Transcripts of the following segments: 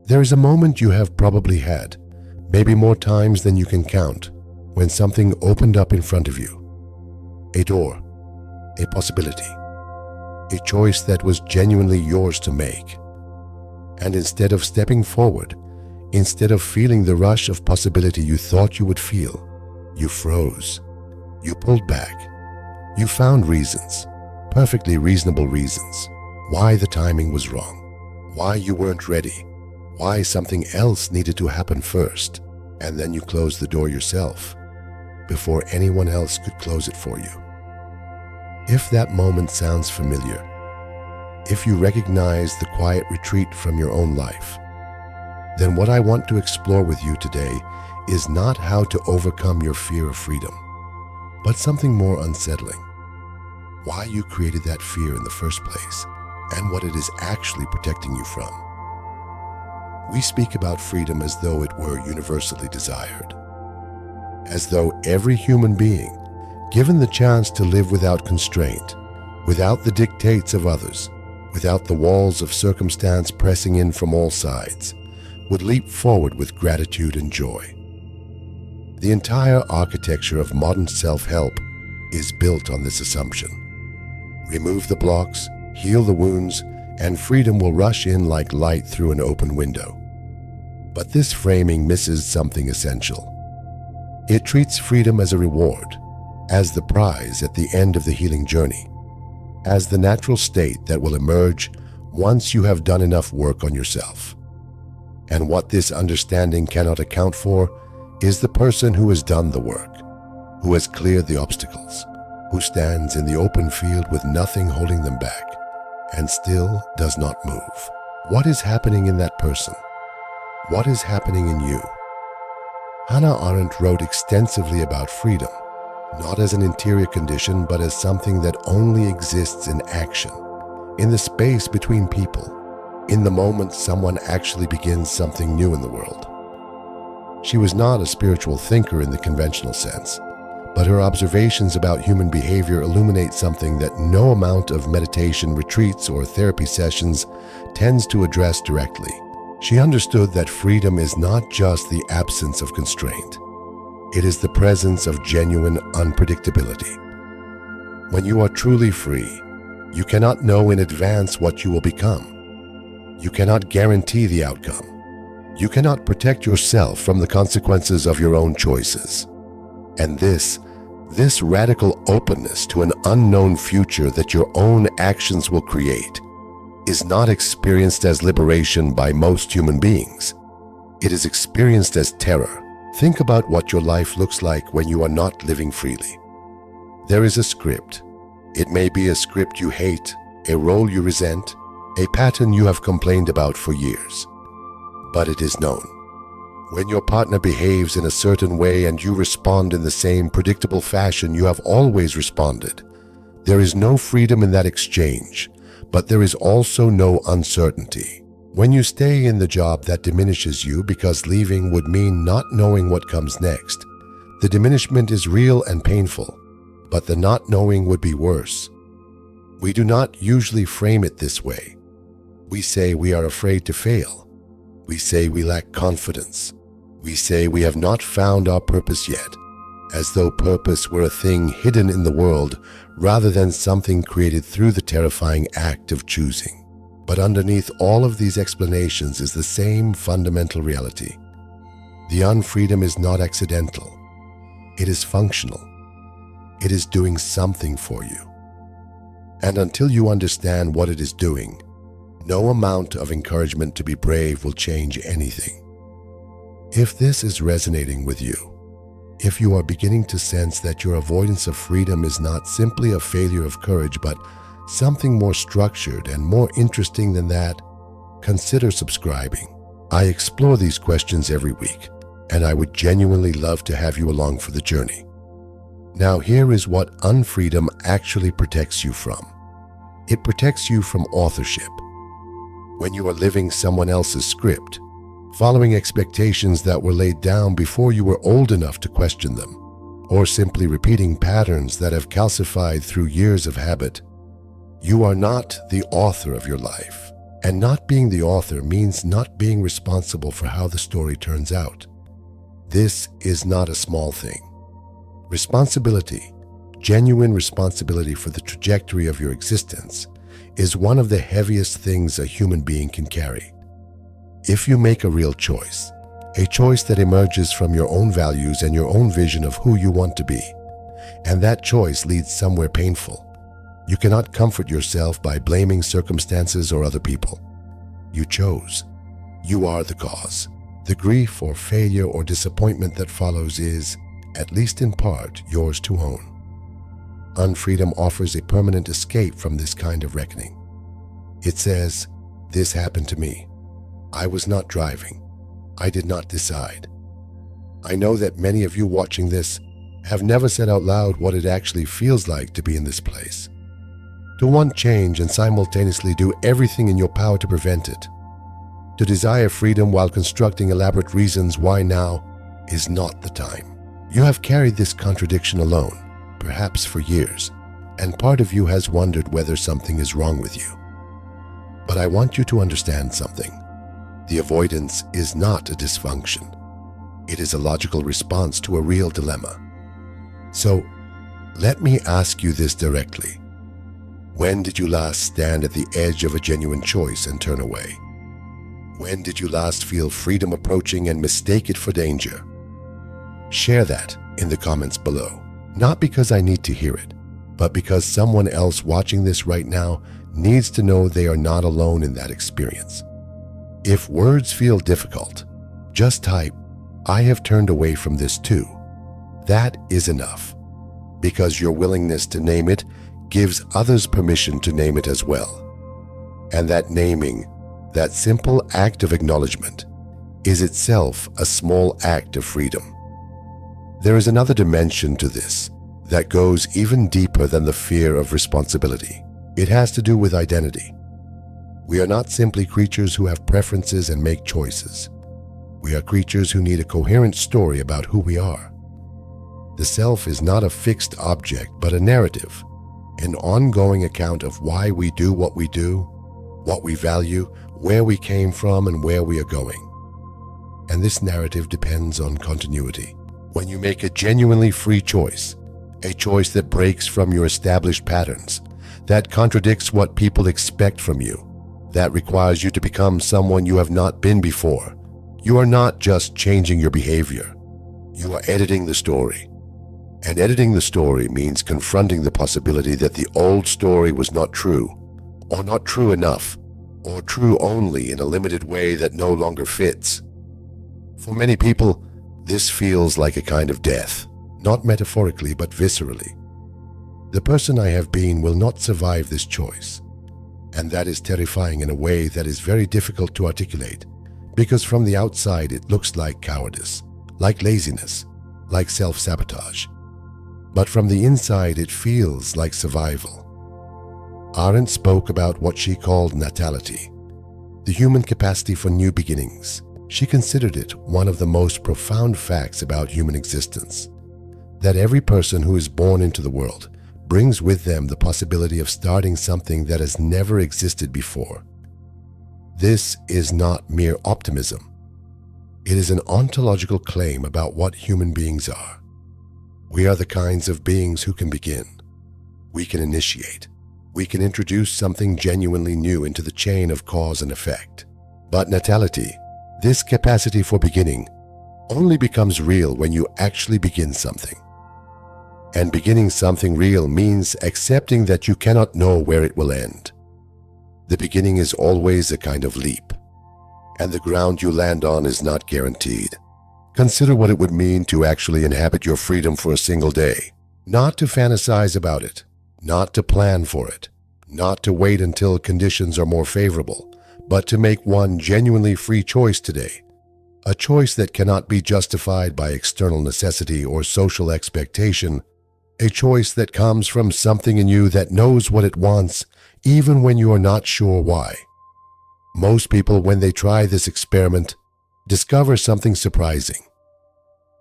There is a moment you have probably had, maybe more times than you can count, when something opened up in front of you. A door, a possibility, a choice that was genuinely yours to make. And instead of stepping forward, instead of feeling the rush of possibility you thought you would feel, you froze. You pulled back. You found reasons, perfectly reasonable reasons, why the timing was wrong, why you weren't ready, why something else needed to happen first, and then you closed the door yourself, before anyone else could close it for you. If that moment sounds familiar, if you recognize the quiet retreat from your own life, then what I want to explore with you today is not how to overcome your fear of freedom, but something more unsettling. Why you created that fear in the first place, and what it is actually protecting you from. We speak about freedom as though it were universally desired, as though every human being, given the chance to live without constraint, without the dictates of others, without the walls of circumstance pressing in from all sides, would leap forward with gratitude and joy. The entire architecture of modern self-help is built on this assumption. Remove the blocks, heal the wounds, and freedom will rush in like light through an open window. But this framing misses something essential. It treats freedom as a reward, as the prize at the end of the healing journey, as the natural state that will emerge once you have done enough work on yourself. And what this understanding cannot account for is the person who has done the work, who has cleared the obstacles, who stands in the open field with nothing holding them back, and still does not move. What is happening in that person? What is happening in you? Hannah Arendt wrote extensively about freedom, not as an interior condition, but as something that only exists in action, in the space between people, in the moment someone actually begins something new in the world. She was not a spiritual thinker in the conventional sense, but her observations about human behavior illuminate something that no amount of meditation retreats or therapy sessions tends to address directly. She understood that freedom is not just the absence of constraint. It is the presence of genuine unpredictability. When you are truly free, you cannot know in advance what you will become. You cannot guarantee the outcome. You cannot protect yourself from the consequences of your own choices. And this radical openness to an unknown future that your own actions will create is not experienced as liberation by most human beings. It is experienced as terror. Think about what your life looks like when you are not living freely. There is a script. It may be a script you hate, a role you resent, a pattern you have complained about for years. But it is known. When your partner behaves in a certain way and you respond in the same predictable fashion you have always responded, there is no freedom in that exchange, but there is also no uncertainty. When you stay in the job that diminishes you because leaving would mean not knowing what comes next, the diminishment is real and painful, but the not knowing would be worse. We do not usually frame it this way. We say we are afraid to fail. We say we lack confidence. We say we have not found our purpose yet, as though purpose were a thing hidden in the world rather than something created through the terrifying act of choosing. But underneath all of these explanations is the same fundamental reality. The unfreedom is not accidental. It is functional. It is doing something for you. And until you understand what it is doing, no amount of encouragement to be brave will change anything. If this is resonating with you, if you are beginning to sense that your avoidance of freedom is not simply a failure of courage, but something more structured and more interesting than that, consider subscribing. I explore these questions every week, and I would genuinely love to have you along for the journey. Now, here is what unfreedom actually protects you from. It protects you from authorship. When you are living someone else's script, following expectations that were laid down before you were old enough to question them, or simply repeating patterns that have calcified through years of habit, you are not the author of your life, And not being the author means not being responsible for how the story turns out. This is not a small thing. Responsibility, genuine responsibility for the trajectory of your existence, is one of the heaviest things a human being can carry. If you make a real choice, a choice that emerges from your own values and your own vision of who you want to be, and that choice leads somewhere painful, you cannot comfort yourself by blaming circumstances or other people. You chose. You are the cause. The grief or failure or disappointment that follows is, at least in part, yours to own. Unfreedom offers a permanent escape from this kind of reckoning. It says, "This happened to me. I was not driving. I did not decide." I know that many of you watching this have never said out loud what it actually feels like to be in this place. To want change and simultaneously do everything in your power to prevent it. To desire freedom while constructing elaborate reasons why now is not the time. You have carried this contradiction alone, perhaps for years, and part of you has wondered whether something is wrong with you. But I want you to understand something. The avoidance is not a dysfunction. It is a logical response to a real dilemma. So, let me ask you this directly. When did you last stand at the edge of a genuine choice and turn away? When did you last feel freedom approaching and mistake it for danger? Share that in the comments below, not because I need to hear it, but because someone else watching this right now needs to know they are not alone in that experience. If words feel difficult, just type, "I have turned away from this too." That is enough, because your willingness to name it gives others permission to name it as well. And that naming, that simple act of acknowledgement, is itself a small act of freedom. There is another dimension to this that goes even deeper than the fear of responsibility. It has to do with identity. We are not simply creatures who have preferences and make choices. We are creatures who need a coherent story about who we are. The self is not a fixed object, but a narrative, an ongoing account of why we do, what we value, where we came from, and where we are going. And this narrative depends on continuity. When you make a genuinely free choice, a choice that breaks from your established patterns, that contradicts what people expect from you, that requires you to become someone you have not been before, you are not just changing your behavior. You are editing the story. And editing the story means confronting the possibility that the old story was not true, or not true enough, or true only in a limited way that no longer fits. For many people, this feels like a kind of death, not metaphorically but viscerally. The person I have been will not survive this choice, and that is terrifying in a way that is very difficult to articulate, because from the outside it looks like cowardice, like laziness, like self-sabotage. But from the inside, it feels like survival. Arendt spoke about what she called natality, the human capacity for new beginnings. She considered it one of the most profound facts about human existence, that every person who is born into the world brings with them the possibility of starting something that has never existed before. This is not mere optimism. It is an ontological claim about what human beings are. We are the kinds of beings who can begin. We can initiate. We can introduce something genuinely new into the chain of cause and effect. But natality, this capacity for beginning, only becomes real when you actually begin something. And beginning something real means accepting that you cannot know where it will end. The beginning is always a kind of leap, and the ground you land on is not guaranteed. Consider what it would mean to actually inhabit your freedom for a single day, not to fantasize about it, not to plan for it, not to wait until conditions are more favorable, but to make one genuinely free choice today, a choice that cannot be justified by external necessity or social expectation, a choice that comes from something in you that knows what it wants, even when you are not sure why. Most people, when they try this experiment, discover something surprising.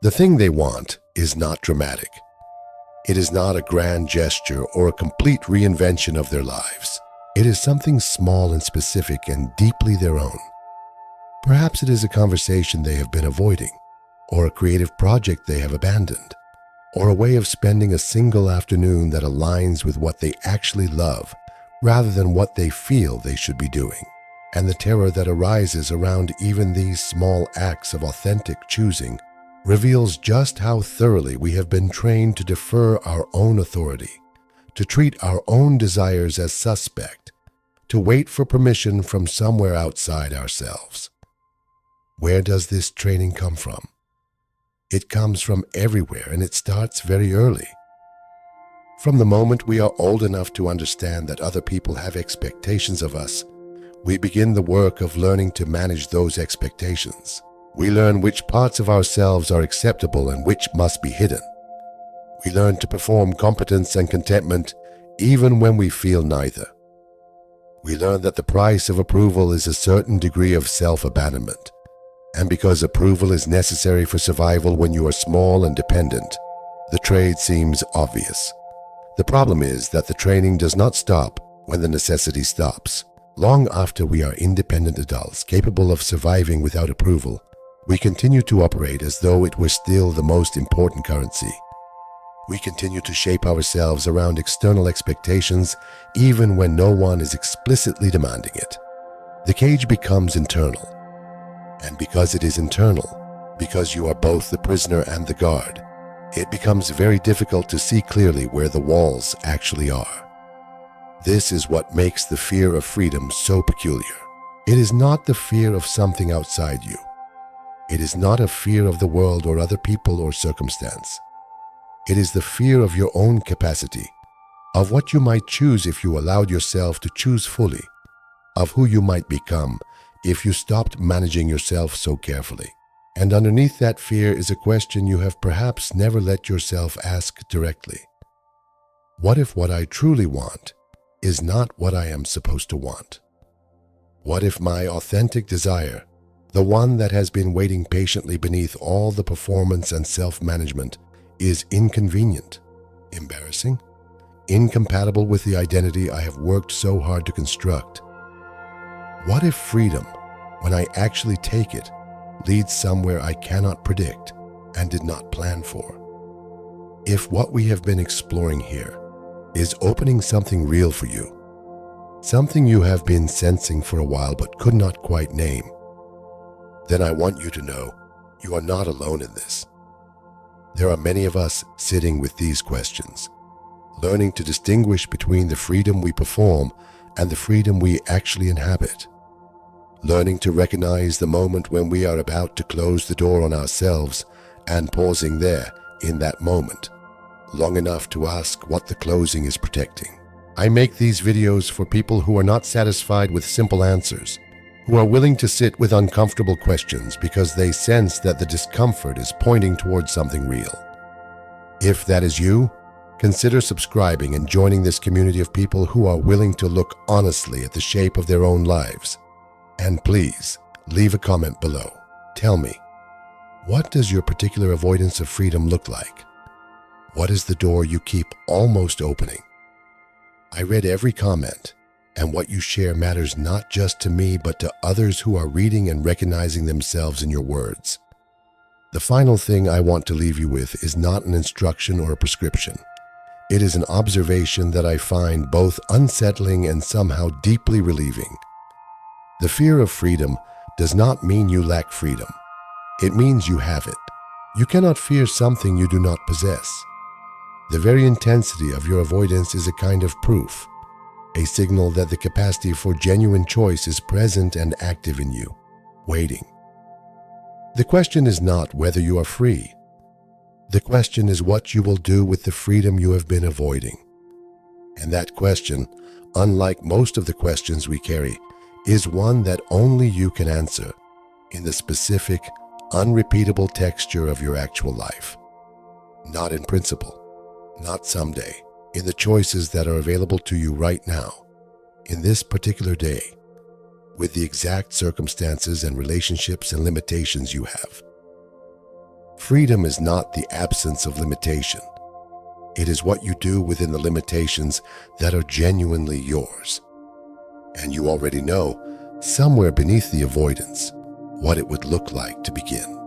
The thing they want is not dramatic. It is not a grand gesture or a complete reinvention of their lives. It is something small and specific and deeply their own. Perhaps it is a conversation they have been avoiding, or a creative project they have abandoned, or a way of spending a single afternoon that aligns with what they actually love rather than what they feel they should be doing. And the terror that arises around even these small acts of authentic choosing reveals just how thoroughly we have been trained to defer our own authority, to treat our own desires as suspect, to wait for permission from somewhere outside ourselves. Where does this training come from? It comes from everywhere, and it starts very early. From the moment we are old enough to understand that other people have expectations of us, we begin the work of learning to manage those expectations. We learn which parts of ourselves are acceptable and which must be hidden. We learn to perform competence and contentment even when we feel neither. We learn that the price of approval is a certain degree of self-abandonment. And because approval is necessary for survival when you are small and dependent, the trade seems obvious. The problem is that the training does not stop when the necessity stops. Long after we are independent adults capable of surviving without approval, we continue to operate as though it were still the most important currency. We continue to shape ourselves around external expectations even when no one is explicitly demanding it. The cage becomes internal. And because it is internal, because you are both the prisoner and the guard, it becomes very difficult to see clearly where the walls actually are. This is what makes the fear of freedom so peculiar. It is not the fear of something outside you. It is not a fear of the world or other people or circumstance. It is the fear of your own capacity, of what you might choose if you allowed yourself to choose fully, of who you might become if you stopped managing yourself so carefully. And underneath that fear is a question you have perhaps never let yourself ask directly. What if what I truly want is not what I am supposed to want? What if my authentic desire, the one that has been waiting patiently beneath all the performance and self-management, is inconvenient, embarrassing, incompatible with the identity I have worked so hard to construct? What if freedom, when I actually take it, leads somewhere I cannot predict and did not plan for? If what we have been exploring here is opening something real for you, something you have been sensing for a while but could not quite name, then I want you to know you are not alone in this. There are many of us sitting with these questions, learning to distinguish between the freedom we perform and the freedom we actually inhabit, learning to recognize the moment when we are about to close the door on ourselves and pausing there in that moment, long enough to ask what the closing is protecting. I make these videos for people who are not satisfied with simple answers, who are willing to sit with uncomfortable questions because they sense that the discomfort is pointing towards something real. If that is you, consider subscribing and joining this community of people who are willing to look honestly at the shape of their own lives. And please, leave a comment below. Tell me, what does your particular avoidance of freedom look like? What is the door you keep almost opening? I read every comment, and what you share matters not just to me but to others who are reading and recognizing themselves in your words. The final thing I want to leave you with is not an instruction or a prescription. It is an observation that I find both unsettling and somehow deeply relieving. The fear of freedom does not mean you lack freedom. It means you have it. You cannot fear something you do not possess. The very intensity of your avoidance is a kind of proof, a signal that the capacity for genuine choice is present and active in you, waiting. The question is not whether you are free. The question is what you will do with the freedom you have been avoiding. And that question, unlike most of the questions we carry, is one that only you can answer in the specific, unrepeatable texture of your actual life. Not in principle, not someday, in the choices that are available to you right now, in this particular day, with the exact circumstances and relationships and limitations you have. Freedom is not the absence of limitation. It is what you do within the limitations that are genuinely yours. And you already know, somewhere beneath the avoidance, what it would look like to begin.